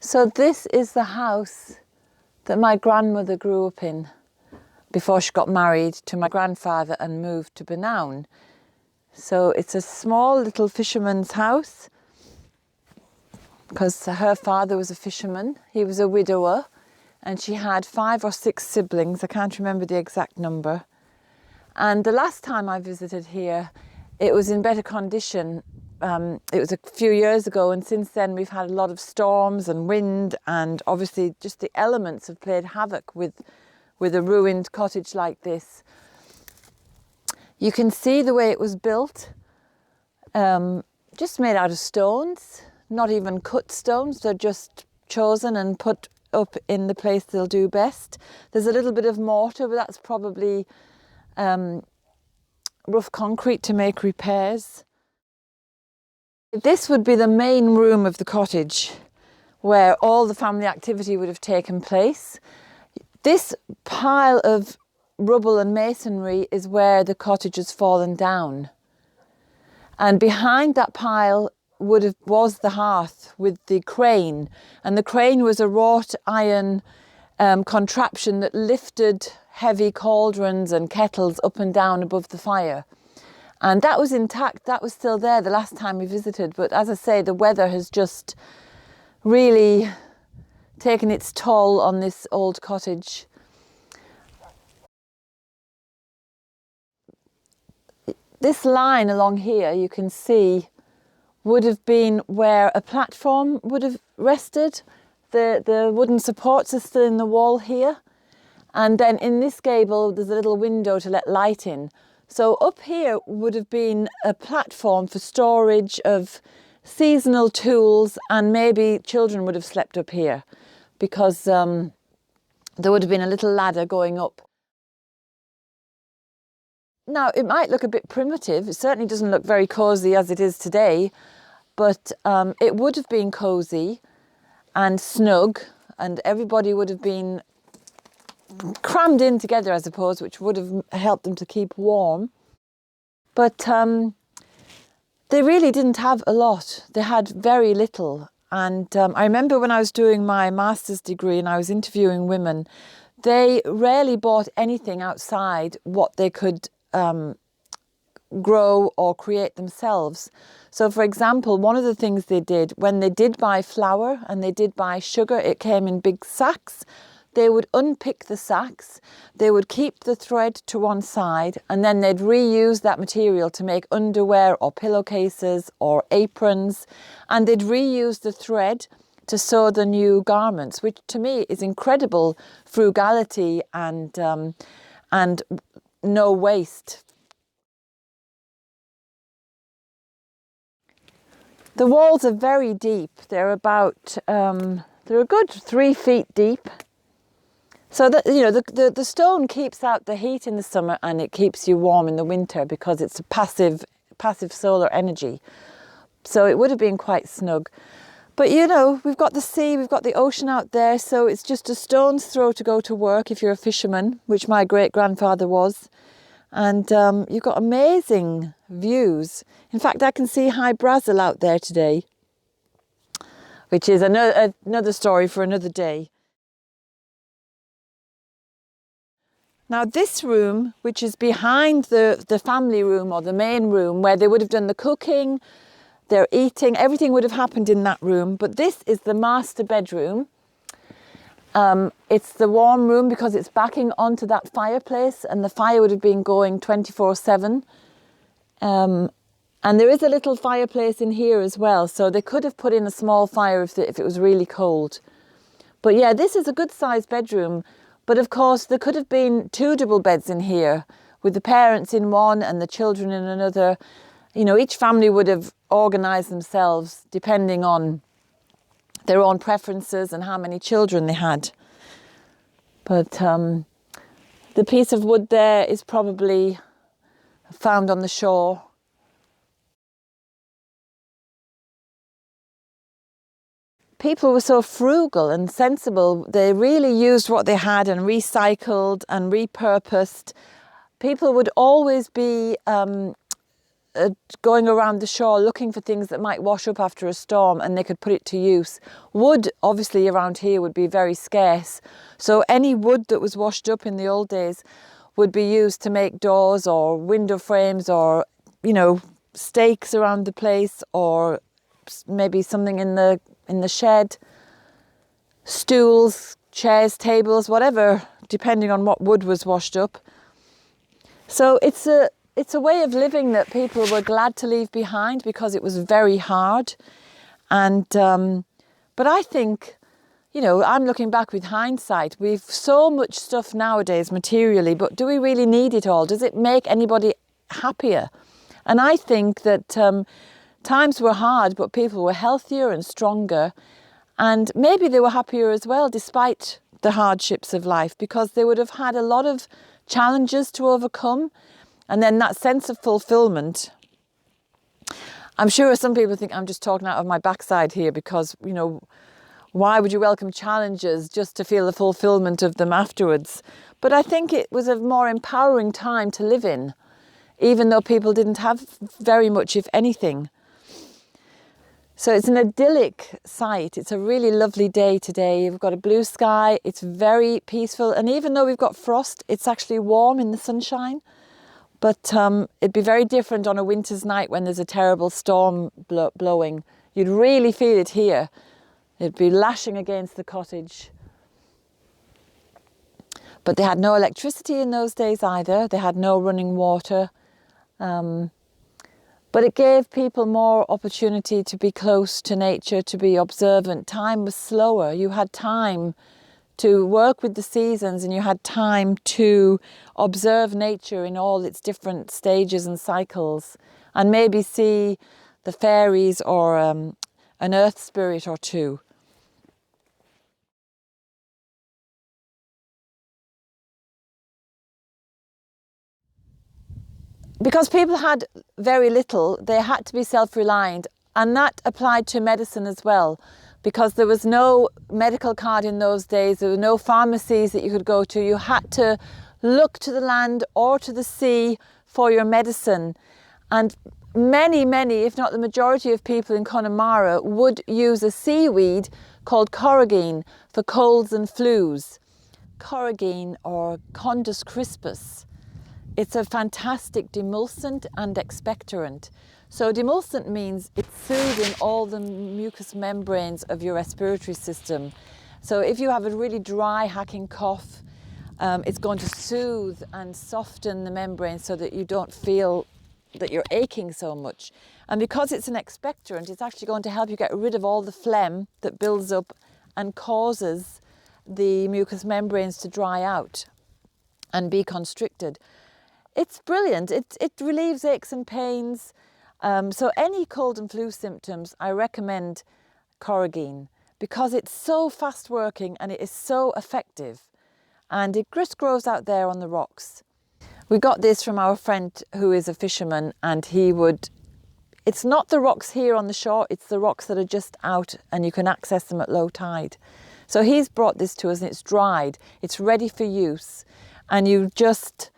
So this is the house that my grandmother grew up in before she got married to my grandfather and moved to Danu. So it's a small little fisherman's house because her father was a fisherman. He was a widower and she had 5 or 6 siblings. I can't remember the exact number. And the last time I visited here, it was in better condition. It was a few years ago, and since then we've had a lot of storms and wind, and obviously just the elements have played havoc with a ruined cottage like this. You can see the way it was built, just made out of stones, not even cut stones. They're just chosen and put up in the place they'll do best. There's a little bit of mortar, but that's probably rough concrete to make repairs. This would be the main room of the cottage where all the family activity would have taken place. This pile of rubble and masonry is where the cottage has fallen down. And behind that pile was the hearth with the crane. And the crane was a wrought iron contraption that lifted heavy cauldrons and kettles up and down above the fire. And that was intact, that was still there the last time we visited. But as I say, the weather has just really taken its toll on this old cottage. This line along here, you can see, would have been where a platform would have rested. The wooden supports are still in the wall here. And then in this gable, there's a little window to let light in. So up here would have been a platform for storage of seasonal tools, and maybe children would have slept up here because there would have been a little ladder going up. Now, it might look a bit primitive. It certainly doesn't look very cosy as it is today, but it would have been cozy and snug, and everybody would have been crammed in together, I suppose, which would have helped them to keep warm. But they really didn't have a lot. They had very little. And I remember when I was doing my master's degree and I was interviewing women, they rarely bought anything outside what they could grow or create themselves. So, for example, one of the things they did, when they did buy flour and they did buy sugar, it came in big sacks. They would unpick the sacks, they would keep the thread to one side, and then they'd reuse that material to make underwear or pillowcases or aprons, and they'd reuse the thread to sew the new garments, which to me is incredible frugality and no waste. The walls are very deep. They're about they're a good 3 feet deep. So that, you know, the stone keeps out the heat in the summer and it keeps you warm in the winter because it's a passive solar energy. So it would have been quite snug. But you know, we've got the sea, we've got the ocean out there, so it's just a stone's throw to go to work if you're a fisherman, which my great-grandfather was. And you've got amazing views. In fact, I can see High Brazil out there today, which is another story for another day. Now this room, which is behind the family room or the main room where they would have done the cooking, their eating, everything would have happened in that room. But this is the master bedroom. It's the warm room because it's backing onto that fireplace and the fire would have been going 24/7. And there is a little fireplace in here as well. So they could have put in a small fire if it was really cold. But yeah, this is a good sized bedroom. But of course, there could have been 2 double beds in here with the parents in one and the children in another. You know, each family would have organised themselves depending on their own preferences and how many children they had. But the piece of wood there is probably found on the shore. People were so frugal and sensible. They really used what they had and recycled and repurposed. People would always be going around the shore looking for things that might wash up after a storm, and they could put it to use. Wood, obviously, around here would be very scarce. So any wood that was washed up in the old days would be used to make doors or window frames, or, you know, stakes around the place, or maybe something in the shed, stools, chairs, tables, whatever, depending on what wood was washed up. So it's a way of living that people were glad to leave behind because it was very hard. And but I think, you know, I'm looking back with hindsight. We've so much stuff nowadays materially, but do we really need it all? Does it make anybody happier? And I think that times were hard, but people were healthier and stronger. And maybe they were happier as well, despite the hardships of life, because they would have had a lot of challenges to overcome. And then that sense of fulfillment. I'm sure some people think I'm just talking out of my backside here because, you know, why would you welcome challenges just to feel the fulfillment of them afterwards? But I think it was a more empowering time to live in, even though people didn't have very much, if anything. So it's an idyllic sight. It's a really lovely day today. We've got a blue sky. It's very peaceful. And even though we've got frost, it's actually warm in the sunshine. But it'd be very different on a winter's night when there's a terrible storm blowing. You'd really feel it here. It'd be lashing against the cottage. But they had no electricity in those days either. They had no running water. But it gave people more opportunity to be close to nature, to be observant. Time was slower. You had time to work with the seasons, and you had time to observe nature in all its different stages and cycles, and maybe see the fairies or an earth spirit or two. Because people had very little, they had to be self-reliant, and that applied to medicine as well. Because there was no medical card in those days, there were no pharmacies that you could go to. You had to look to the land or to the sea for your medicine. And many, if not the majority of people in Connemara would use a seaweed called corrigine for colds and flus. Corrigine, or Condus crispus. It's a fantastic demulcent and expectorant. So demulcent means it's soothing all the mucous membranes of your respiratory system. So if you have a really dry, hacking cough, it's going to soothe and soften the membrane so that you don't feel that you're aching so much. And because it's an expectorant, it's actually going to help you get rid of all the phlegm that builds up and causes the mucous membranes to dry out and be constricted. It's brilliant. It relieves aches and pains. So any cold and flu symptoms, I recommend corrigine because it's so fast working and it is so effective, and it just grows out there on the rocks. We got this from our friend who is a fisherman, and it's not the rocks here on the shore, it's the rocks that are just out and you can access them at low tide. So he's brought this to us, and it's dried, it's ready for use, and you just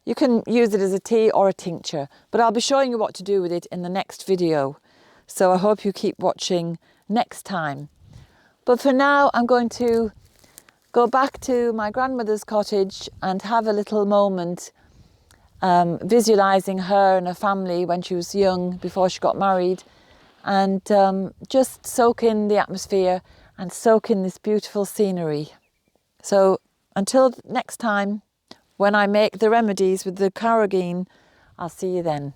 you can use it as a tea or a tincture, but I'll be showing you what to do with it in the next video. So I hope you keep watching next time. But for now, I'm going to go back to my grandmother's cottage and have a little moment visualising her and her family when she was young, before she got married, and just soak in the atmosphere and soak in this beautiful scenery. So until next time, when I make the remedies with the corrigine, I'll see you then.